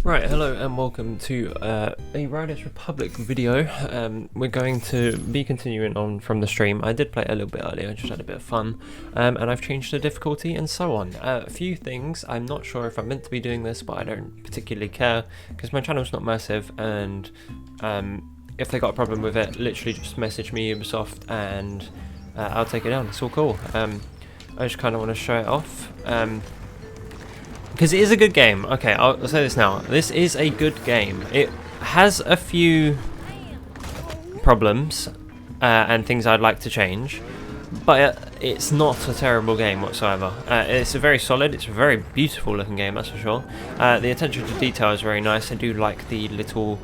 Right, hello and welcome to a Riders Republic video. We're going to be continuing on from the stream. I did play it a little bit earlier, just had a bit of fun, and I've changed the difficulty and so on. A few things, I'm not sure if I'm meant to be doing this, but I don't particularly care, because my channel's not massive, and if they got a problem with it, literally just message me Ubisoft and I'll take it down, it's all cool. I just kind of want to show it off. Because it is a good game. Okay, I'll say this now. This is a good game. It has a few problems and things I'd like to change, but it's not a terrible game whatsoever. It's a very solid, it's a very beautiful looking game, that's for sure. The attention to detail is very nice. I do like the little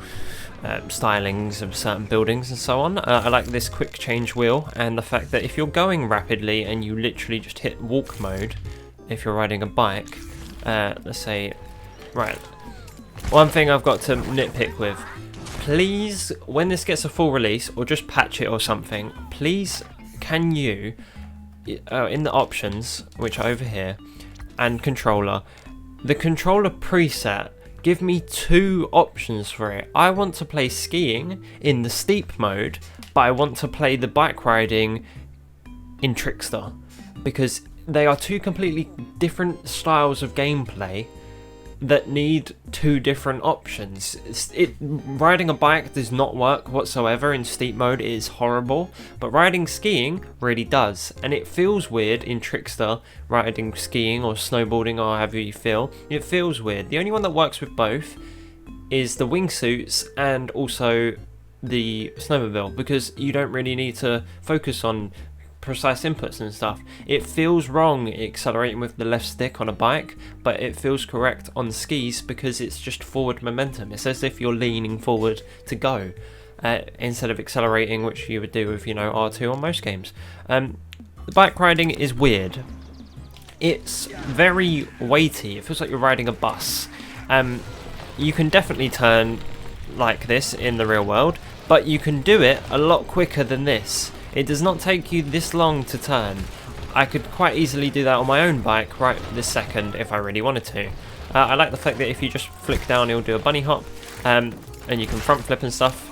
stylings of certain buildings and so on. I like this quick change wheel and the fact that if you're going rapidly and you literally just hit walk mode if you're riding a bike, let's say, right, one thing I've got to nitpick with, please, when this gets a full release, or just patch it or something, please, can you, in the options, which are over here, and controller, the controller preset, give me two options for it. I want to play skiing in the steep mode, but I want to play the bike riding in Trickster, because they are two completely different styles of gameplay that need two different options. Riding a bike does not work whatsoever in steep mode, it is horrible, but riding skiing really does, and it feels weird in Trickster, riding skiing or snowboarding or however you feel, it feels weird. The only one that works with both is the wingsuits and also the snowmobile, because you don't really need to focus on precise inputs and stuff. It feels wrong accelerating with the left stick on a bike, but it feels correct on skis because it's just forward momentum. It's as if you're leaning forward to go instead of accelerating, which you would do with, you know, R2 on most games. The bike riding is weird. It's very weighty. It feels like you're riding a bus. You can definitely turn like this in the real world, but you can do it a lot quicker than this. It does not take you this long to turn. I could quite easily do that on my own bike right this second if I really wanted to. I like the fact that if you just flick down, it'll do a bunny hop, and you can front flip and stuff.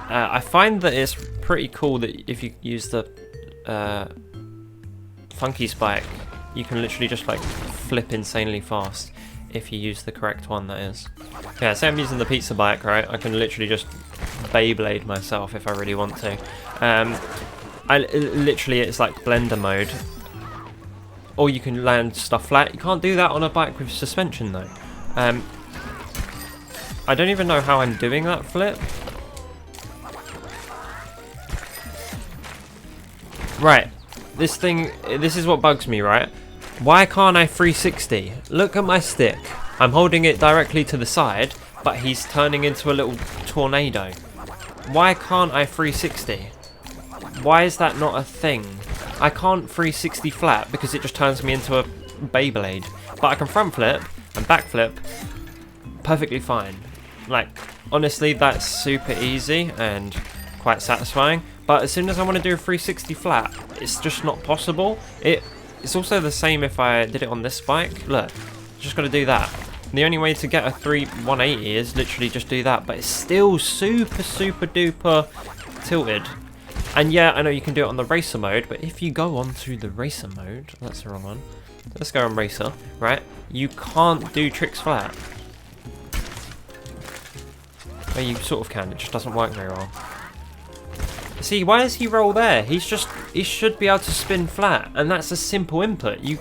I find that it's pretty cool that if you use the funky spike, you can literally just like flip insanely fast if you use the correct one, that is. Yeah, say I'm using the pizza bike, right? I can literally just Beyblade myself if I really want to. Literally, it's like blender mode. Or you can land stuff flat. You can't do that on a bike with suspension though. I don't even know how I'm doing that flip. Right, this is what bugs me, right? Why can't I 360? Look at my stick. I'm holding it directly to the side, but he's turning into a little tornado. Why can't I 360? Why is that not a thing? I can't 360 flat because it just turns me into a Beyblade. But I can front flip and back flip perfectly fine. Like, honestly, that's super easy and quite satisfying. But as soon as I want to do a 360 flat, it's just not possible. It's also the same if I did it on this bike. Look, just got to do that. The only way to get a 180 is literally just do that, but it's still super duper tilted. And yeah, I know you can do it on the racer mode, but if you go on to the racer mode, that's the wrong one. Let's go on racer, right? You can't do tricks flat. Well, you sort of can, it just doesn't work very well. See, why does he roll there? He should be able to spin flat, and that's a simple input. You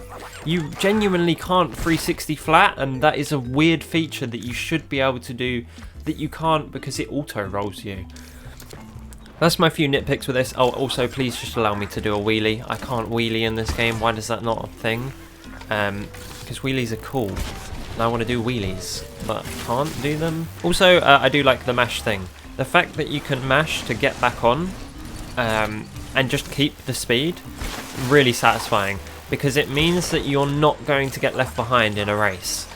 genuinely can't 360 flat, and that is a weird feature that you should be able to do that you can't because it auto rolls you. That's my few nitpicks with this. Oh, also, please just allow me to do a wheelie. I can't wheelie in this game. Why is that not a thing? Because wheelies are cool, and I want to do wheelies, but can't do them. Also, I do like the mash thing. The fact that you can mash to get back on, and just keep the speed, really satisfying, because it means that you're not going to get left behind in a race.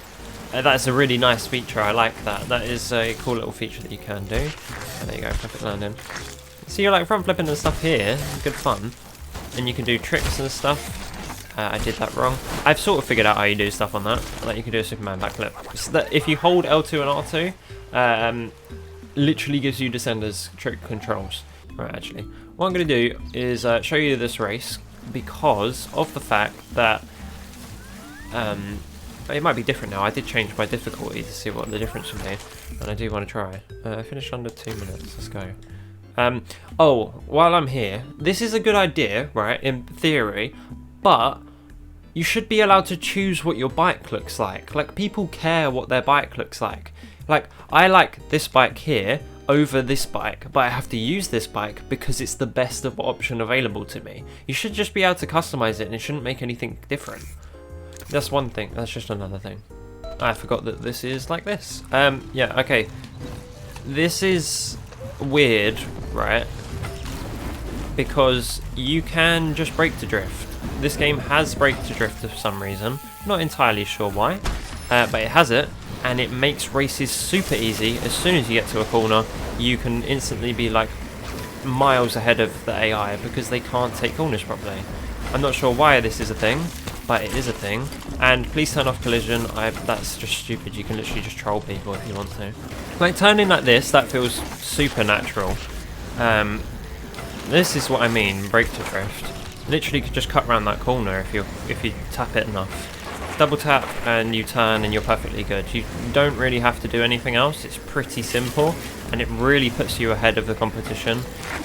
That's a really nice feature, I like that. That is a cool little feature that you can do. Oh, there you go, perfect landing. So you're like front flipping and stuff here, good fun. And you can do tricks and stuff. I did that wrong. I've sort of figured out how you do stuff on that. Like you can do a Superman backflip. So that if you hold L2 and R2, literally gives you Descender's trick controls. Right, actually, what I'm going to do is show you this race because of the fact that it might be different now. I did change my difficulty to see what the difference would be, and I do want to try. I finished under 2 minutes. Let's go. Oh, while I'm here, this is a good idea, right, in theory, but you should be allowed to choose what your bike looks like. Like, people care what their bike looks like. Like, I like this bike here over this bike, but I have to use this bike because it's the best of option available to me. You should just be able to customize it, and it shouldn't make anything different. That's one thing. That's just another thing. I forgot that this is like this. Yeah, okay. This is weird, right? Because you can just brake to drift. This game has brake to drift for some reason. Not entirely sure why, but it has it, and it makes races super easy. As soon as you get to a corner, you can instantly be like miles ahead of the AI because they can't take corners properly. I'm not sure why this is a thing, but it is a thing. And please turn off collision. That's just stupid. You can literally just troll people if you want to. Like turning like this, that feels super natural. This is what I mean, brake to drift. Literally could just cut around that corner if you tap it enough. Double tap and you turn and you're perfectly good. You don't really have to do anything else. It's pretty simple, and it really puts you ahead of the competition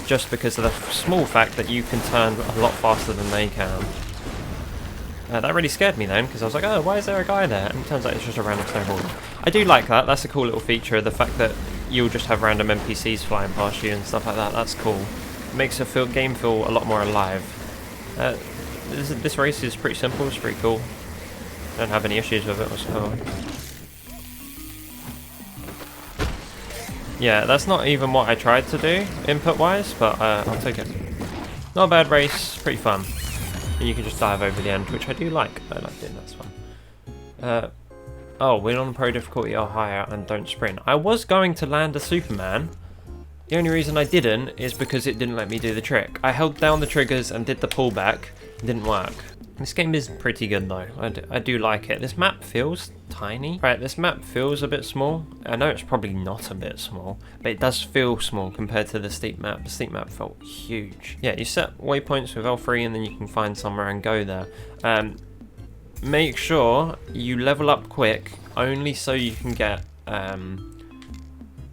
just because of the small fact that you can turn a lot faster than they can. That really scared me then, because I was like, oh, why is there a guy there? And it turns out it's just a random snowboarder. I do like that. That's a cool little feature, the fact that you'll just have random NPCs flying past you and stuff like that. That's cool. It makes the game feel a lot more alive. This race is pretty simple. It's pretty cool. I don't have any issues with it whatsoever. Yeah, that's not even what I tried to do input-wise, but I'll take it. Not a bad race. Pretty fun. And you can just dive over the end, which I do like. I like doing that's fun. Oh, win on pro difficulty or higher and don't sprint. I was going to land a Superman. The only reason I didn't is because it didn't let me do the trick. I held down the triggers and did the pullback. It didn't work. This game is pretty good though. I do like it. This map feels tiny. Right, this map feels a bit small. I know it's probably not a bit small, but it does feel small compared to the steep map. The steep map felt huge. Yeah, you set waypoints with L3 and then you can find somewhere and go there. Make sure you level up quick, only so you can get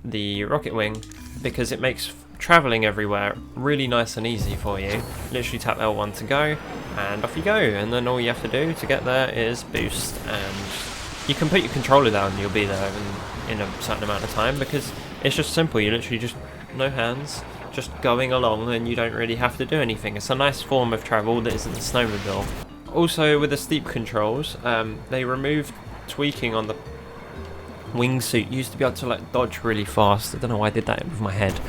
the rocket wing, because it makes travelling everywhere really nice and easy for you. Literally tap L1 to go, and off you go, and then all you have to do to get there is boost, and you can put your controller down and you'll be there in a certain amount of time, because it's just simple. You literally just, no hands, just going along, and you don't really have to do anything. It's a nice form of travel that isn't the snowmobile. Also, with the steep controls, they removed tweaking on the wingsuit. You used to be able to like dodge really fast. I don't know why I did that with my head.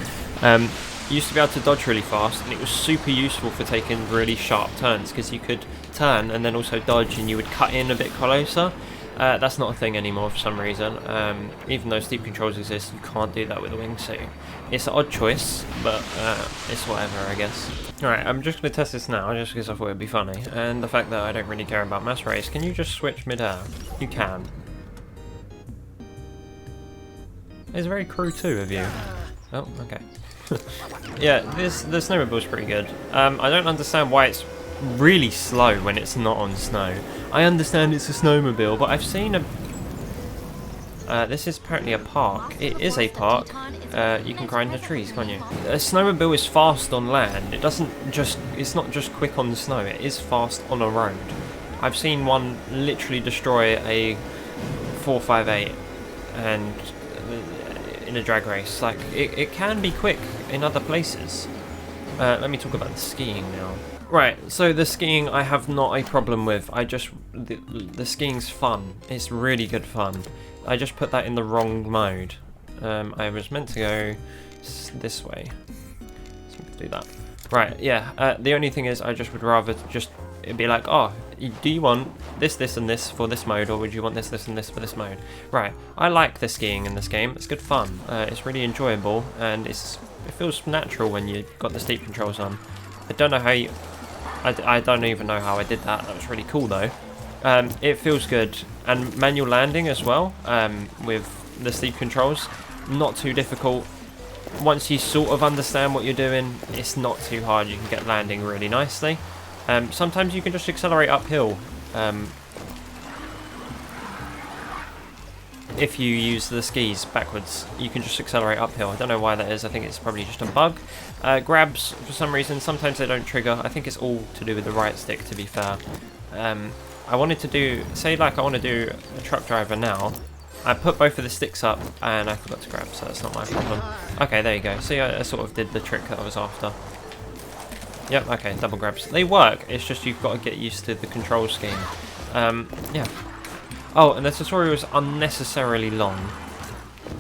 You used to be able to dodge really fast, and it was super useful for taking really sharp turns, because you could turn and then also dodge, and you would cut in a bit closer. That's not a thing anymore for some reason. Even though steep controls exist, you can't do that with a wingsuit. It's an odd choice, but it's whatever, I guess. Alright, I'm just going to test this now, just because I thought it'd be funny. And the fact that I don't really care about mass race. Can you just switch mid-air? You can. It's very crew 2 of you. Oh, okay. Yeah, the snowmobile's pretty good. I don't understand why it's really slow when it's not on snow. I understand it's a snowmobile, but I've seen a... this is apparently a park. It is a park. You can climb the trees, can't you? A snowmobile is fast on land. It's not just quick on the snow. It is fast on a road. I've seen one literally destroy a 458 and in a drag race. Like, it can be quick in other places. Let me talk about the skiing now. Right, so the skiing I have not a problem with. The skiing's fun. It's really good fun. I just put that in the wrong mode. I was meant to go this way. So do that. Right, yeah. The only thing is I just would rather just it'd be like, oh, do you want this, this, and this for this mode, or would you want this, this, and this for this mode? Right, I like the skiing in this game. It's good fun. It's really enjoyable, and it feels natural when you've got the steep controls on. I don't know how you... I don't even know how I did that. That was really cool though. It feels good. And manual landing as well, with the sleep controls. Not too difficult. Once you sort of understand what you're doing, it's not too hard. You can get landing really nicely. Sometimes you can just accelerate uphill. If you use the skis backwards, you can just accelerate uphill. I don't know why that is. I think it's probably just a bug. Grabs, for some reason, sometimes they don't trigger. I think it's all to do with the right stick, to be fair. I wanted to do, say like I want to do a truck driver now. I put both of the sticks up and I forgot to grab, so that's not my problem. Okay, there you go. See, I sort of did the trick that I was after. Yep, okay, double grabs. They work, it's just you've got to get used to the control scheme. Yeah. Oh, and the tutorial is unnecessarily long.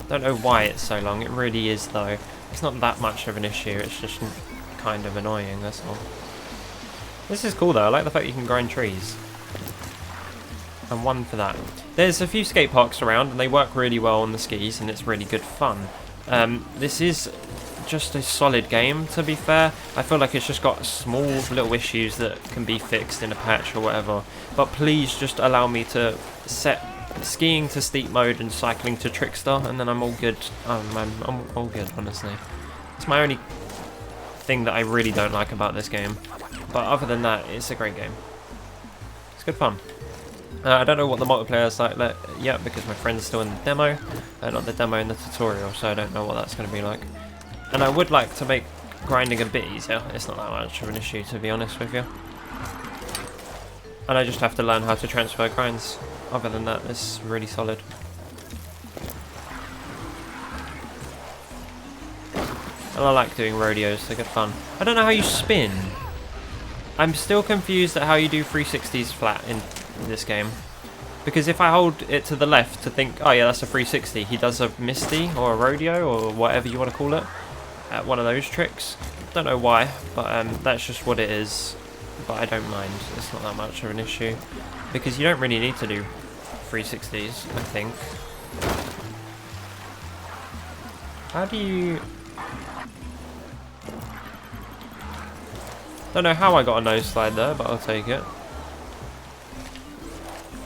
Don't know why it's so long. It really is, though. It's not that much of an issue. It's just kind of annoying, that's all. This is cool, though. I like the fact you can grind trees. And one for that. There's a few skate parks around, and they work really well on the skis, and it's really good fun. This is just a solid game, to be fair. I feel like it's just got small little issues that can be fixed in a patch or whatever. But please just allow me to set skiing to steep mode and cycling to trickster, and then I'm all good. Oh man, I'm all good, honestly. It's my only thing that I really don't like about this game. But other than that, it's a great game. It's good fun. I don't know what the multiplayer is like yet because my friend's still in the demo. Not the demo, in the tutorial, so I don't know what that's going to be like. And I would like to make grinding a bit easier. It's not that much of an issue, to be honest with you. And I just have to learn how to transfer grinds. Other than that, it's really solid. And I like doing rodeos, they're good fun. I don't know how you spin. I'm still confused at how you do 360s flat in this game. Because if I hold it to the left to think, oh yeah, that's a 360, he does a Misty or a rodeo or whatever you want to call it. One of those tricks. Don't know why, but that's just what it is. But I don't mind. It's not that much of an issue. Because you don't really need to do 360s, I think. How do you... Don't know how I got a nose slide there, but I'll take it.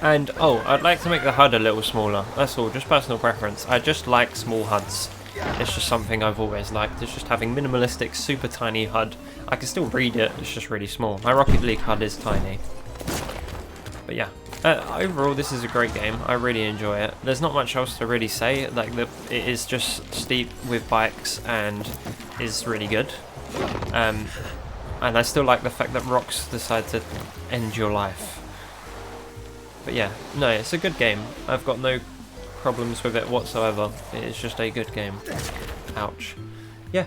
And, oh, I'd like to make the HUD a little smaller. That's all, just personal preference. I just like small HUDs. It's just something I've always liked. It's just having minimalistic, super tiny HUD. I can still read it, it's just really small. My Rocket League HUD is tiny. But yeah, overall this is a great game. I really enjoy it. There's not much else to really say. Like, it is just steep with bikes and is really good. And I still like the fact that rocks decide to end your life. But yeah, no, it's a good game. I've got no problems with it whatsoever. It is just a good game. Ouch. Yeah,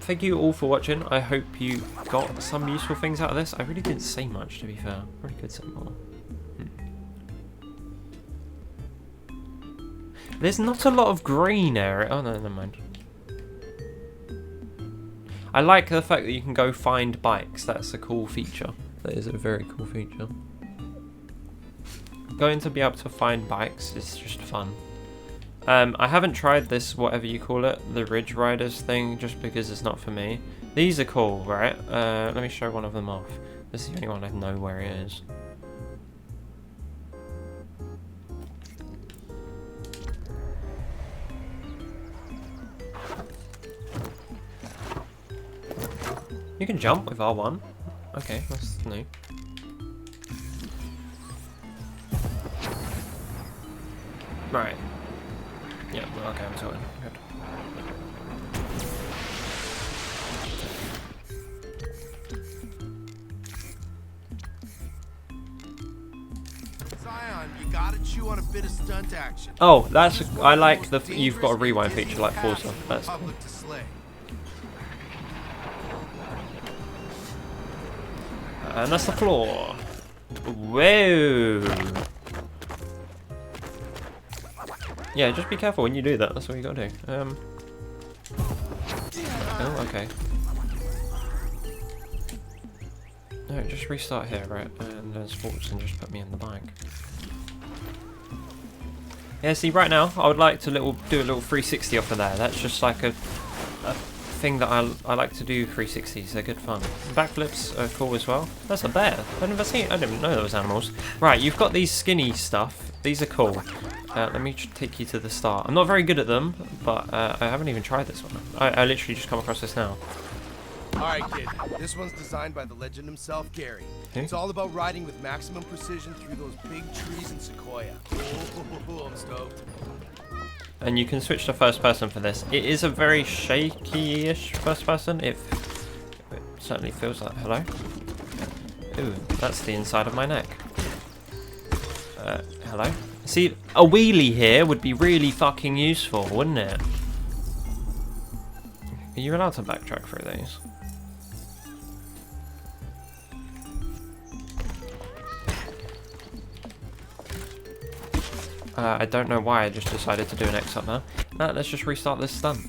thank you all for watching. I hope you got some useful things out of this. I really didn't say much, to be fair. Really could say more. There's not a lot of green area. Oh no, never mind. I like the fact that you can go find bikes. That's a cool feature. That is a very cool feature. Going to be able to find bikes is just fun. I haven't tried this, whatever you call it, the Ridge Riders thing, just because it's not for me. These are cool, right? Let me show one of them off. This is the only one I know where it is. You can jump with R1. Okay, that's new. Right. Yeah, well, okay, I'm sorting. Good. Zion, you gotta chew on a bit of stunt action. Oh, that's... I like the... You've got a rewind feature like Forza. That's cool. And that's the floor. Whoa. Yeah, just be careful when you do that. That's what you gotta do. Oh, okay. No, just restart here, right? And then sports and just put me in the bike. Yeah, see, right now I would like to do a little 360 off of there. That's just like a thing that I like to do 360s. They're good fun. Backflips are cool as well. That's a bear. I didn't know there was animals. Right, you've got these skinny stuff. These are cool. Let me take you to the start. I'm not very good at them, but I haven't even tried this one. I literally just come across this now. Alright, kid. This one's designed by the legend himself, Gary. It's all about riding with maximum precision through those big trees in Sequoia. Oh, I'm stoked. And you can switch to first person for this. It is a very shaky-ish first person. It certainly feels like... Hello? Ooh, that's the inside of my neck. Hello? See, a wheelie here would be really fucking useful, wouldn't it? Are you allowed to backtrack through these? I don't know why I just decided to do an X up there. No, let's just restart this stunt.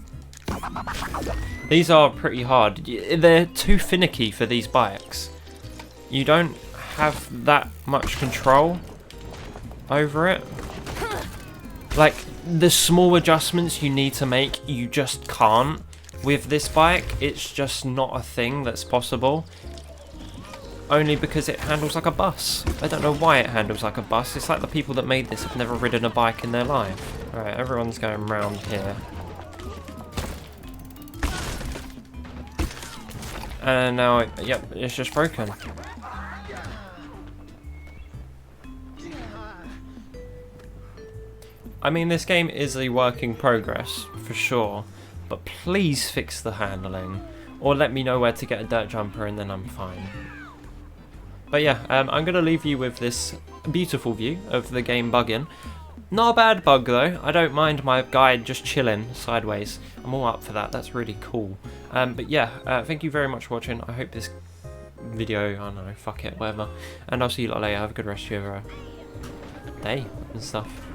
These are pretty hard. They're too finicky for these bikes. You don't have that much control over it. Like, the small adjustments you need to make, you just can't. With this bike, it's just not a thing that's possible. Only because it handles like a bus. I don't know why it handles like a bus. It's like the people that made this have never ridden a bike in their life. Alright, everyone's going round here. And now, yep, it's just broken. I mean, this game is a work in progress, for sure. But please fix the handling. Or let me know where to get a dirt jumper and then I'm fine. But yeah, I'm going to leave you with this beautiful view of the game bugging. Not a bad bug though. I don't mind my guide just chilling sideways. I'm all up for that. That's really cool. But yeah, thank you very much for watching. I hope this video, I don't know, fuck it, whatever. And I'll see you lot later. Have a good rest of your day and stuff.